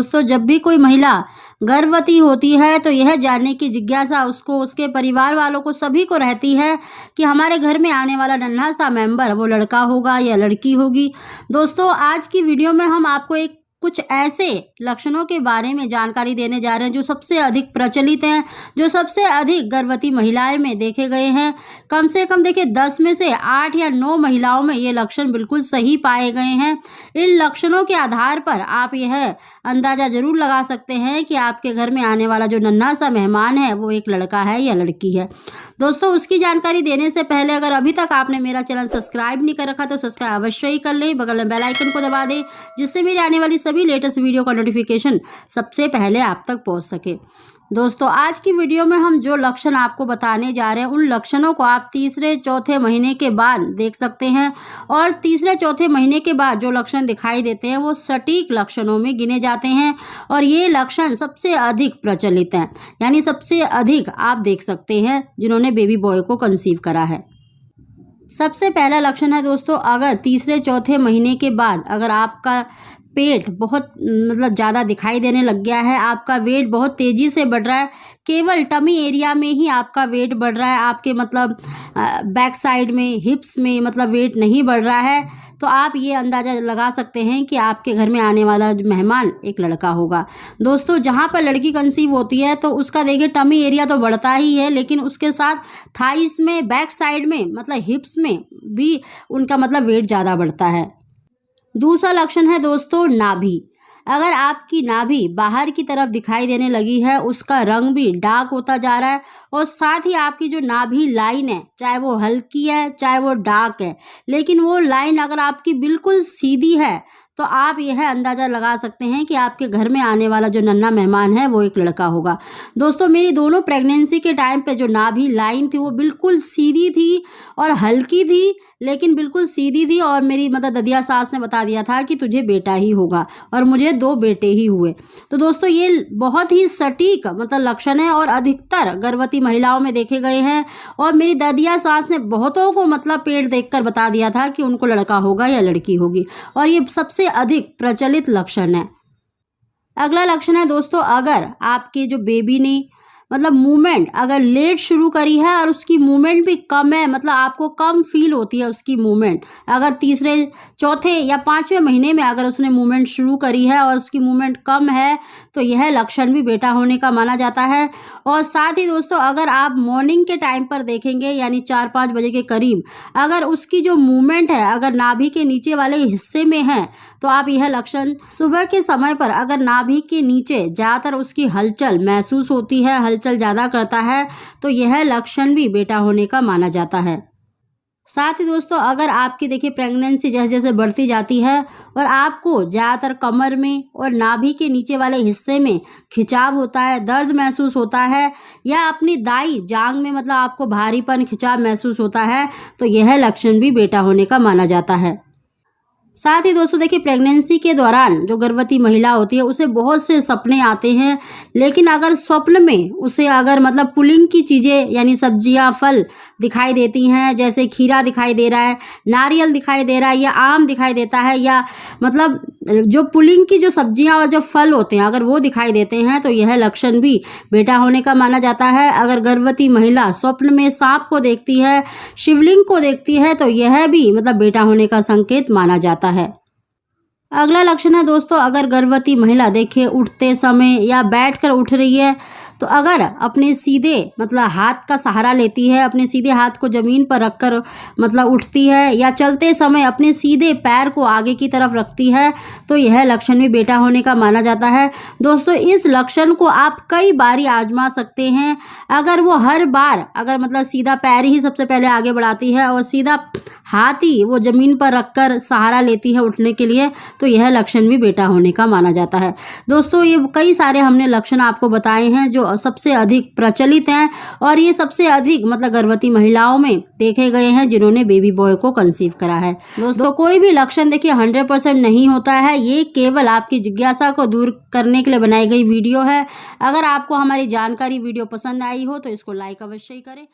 दोस्तों, जब भी कोई महिला गर्भवती होती है तो यह जानने की जिज्ञासा उसको, उसके परिवार वालों को, सभी को रहती है कि हमारे घर में आने वाला नन्हा सा मेंबर वो लड़का होगा या लड़की होगी। दोस्तों, आज की वीडियो में हम आपको कुछ ऐसे लक्षणों के बारे में जानकारी देने जा रहे हैं जो सबसे अधिक प्रचलित हैं, जो सबसे अधिक गर्भवती महिलाएं में देखे गए हैं। कम से कम देखिए 10 में से 8 या 9 महिलाओं में ये लक्षण बिल्कुल सही पाए गए हैं। इन लक्षणों के आधार पर आप यह अंदाज़ा जरूर लगा सकते हैं कि आपके घर में आने वाला जो नन्हा सा मेहमान है वो एक लड़का है या लड़की है। दोस्तों, उसकी जानकारी देने से पहले अगर अभी तक आपने मेरा चैनल सब्सक्राइब नहीं कर रखा तो सब्सक्राइब अवश्य ही कर लें, बगल में बेल आइकन को दबा दें, जिससे मेरी आने वाली सभी लेटेस्ट वीडियो का नोटिफिकेशन सबसे पहले आप तक पहुंच सके। दोस्तों, आज की वीडियो में हम जो लक्षण आपको बताने जा रहे हैं उन लक्षणों को आप तीसरे चौथे महीने के बाद देख सकते हैं, और तीसरे चौथे महीने के बाद जो लक्षण दिखाई देते हैं वो सटीक लक्षणों में गिने जाते हैं, और ये लक्षण सबसे अधिक प्रचलित हैं, यानी सबसे अधिक आप देख सकते हैं जिन्होंने बेबी बॉय को कंसीव करा है। सबसे पहला लक्षण है दोस्तों, अगर तीसरे चौथे महीने के बाद अगर आपका पेट बहुत ज़्यादा दिखाई देने लग गया है, आपका वेट बहुत तेज़ी से बढ़ रहा है, केवल टमी एरिया में ही आपका वेट बढ़ रहा है, आपके बैक साइड में, हिप्स में वेट नहीं बढ़ रहा है, तो आप ये अंदाज़ा लगा सकते हैं कि आपके घर में आने वाला मेहमान एक लड़का होगा। दोस्तों, जहाँ पर लड़की कंसीव होती है तो उसका देखिए टमी एरिया तो बढ़ता ही है, लेकिन उसके साथ थाइस में, बैक साइड में हिप्स में भी उनका वेट ज़्यादा बढ़ता है। दूसरा लक्षण है दोस्तों नाभि। अगर आपकी नाभि बाहर की तरफ दिखाई देने लगी है, उसका रंग भी डार्क होता जा रहा है, और साथ ही आपकी जो नाभि लाइन है, चाहे वो हल्की है चाहे वो डार्क है, लेकिन वो लाइन अगर आपकी बिल्कुल सीधी है तो आप यह अंदाज़ा लगा सकते हैं कि आपके घर में आने वाला जो नन्हा मेहमान है वो एक लड़का होगा। दोस्तों, मेरी दोनों प्रेगनेंसी के टाइम पे जो नाभि लाइन थी वो बिल्कुल सीधी थी और हल्की थी, लेकिन बिल्कुल सीधी थी, और मेरी ददिया सास ने बता दिया था कि तुझे बेटा ही होगा, और मुझे 2 बेटे ही हुए। तो दोस्तों, ये बहुत ही सटीक लक्षण है और अधिकतर गर्भवती महिलाओं में देखे गए हैं, और मेरी ददिया सास ने बहुतों को पेट देखकर बता दिया था कि उनको लड़का होगा या लड़की होगी, और ये सबसे अधिक प्रचलित लक्षण है। अगला लक्षण है दोस्तों, अगर आपके जो बेबी ने मूवमेंट अगर लेट शुरू करी है और उसकी मूवमेंट भी कम है, आपको कम फील होती है उसकी मूवमेंट, अगर तीसरे चौथे या 5वें महीने में अगर उसने मूवमेंट शुरू करी है और उसकी मूवमेंट कम है, तो यह लक्षण भी बेटा होने का माना जाता है। और साथ ही दोस्तों, अगर आप मॉर्निंग के टाइम पर देखेंगे, यानी 4-5 बजे के करीब, अगर उसकी जो मूवमेंट है अगर नाभि के नीचे वाले हिस्से में है, तो आप यह लक्षण सुबह के समय पर अगर नाभि के नीचे ज़्यादातर उसकी हलचल महसूस होती है, हलचल ज़्यादा करता है, तो यह लक्षण भी बेटा होने का माना जाता है। साथ ही दोस्तों, अगर आपकी देखिए प्रेगनेंसी जैसे जैसे बढ़ती जाती है और आपको ज़्यादातर कमर में और नाभि के नीचे वाले हिस्से में खिंचाव होता है, दर्द महसूस होता है, या अपनी दाई जांघ में आपको भारीपन, खिंचाव महसूस होता है, तो यह लक्षण भी बेटा होने का माना जाता है। साथ ही दोस्तों देखिए, प्रेगनेंसी के दौरान जो गर्भवती महिला होती है उसे बहुत से सपने आते हैं, लेकिन अगर स्वप्न में उसे अगर पुलिंग की चीज़ें यानी सब्जियां, फल दिखाई देती हैं, जैसे खीरा दिखाई दे रहा है, नारियल दिखाई दे रहा है, या आम दिखाई देता है, या जो पुलिंग की जो सब्जियां और जो फल होते हैं अगर वो दिखाई देते हैं, तो यह लक्षण भी बेटा होने का माना जाता है। अगर गर्भवती महिला स्वप्न में सांप को देखती है, शिवलिंग को देखती है, तो यह भी बेटा होने का संकेत माना जाता है। अगला लक्षण है दोस्तों, अगर गर्भवती महिला देखिए उठते समय या बैठकर उठ रही है, तो अगर अपने सीधे हाथ का सहारा लेती है, अपने सीधे हाथ को ज़मीन पर रखकर उठती है, या चलते समय अपने सीधे पैर को आगे की तरफ रखती है, तो यह लक्षण भी बेटा होने का माना जाता है। दोस्तों, इस लक्षण को आप कई बारी आजमा सकते हैं। अगर वो हर बार अगर सीधा पैर ही सबसे पहले आगे बढ़ाती है और सीधा हाथ ही वो ज़मीन पर रखकर सहारा लेती है उठने के लिए, तो यह लक्षण भी बेटा होने का माना जाता है। दोस्तों, ये कई सारे हमने लक्षण आपको बताए हैं जो सबसे अधिक प्रचलित हैं, और ये सबसे अधिक गर्भवती महिलाओं में देखे गए हैं जिन्होंने बेबी बॉय को कंसीव करा है। दोस्तों, कोई भी लक्षण देखिए 100% नहीं होता है, ये केवल आपकी जिज्ञासा को दूर करने के लिए बनाई गई वीडियो है। अगर आपको हमारी जानकारी वीडियो पसंद आई हो तो इसको लाइक अवश्य ही करें।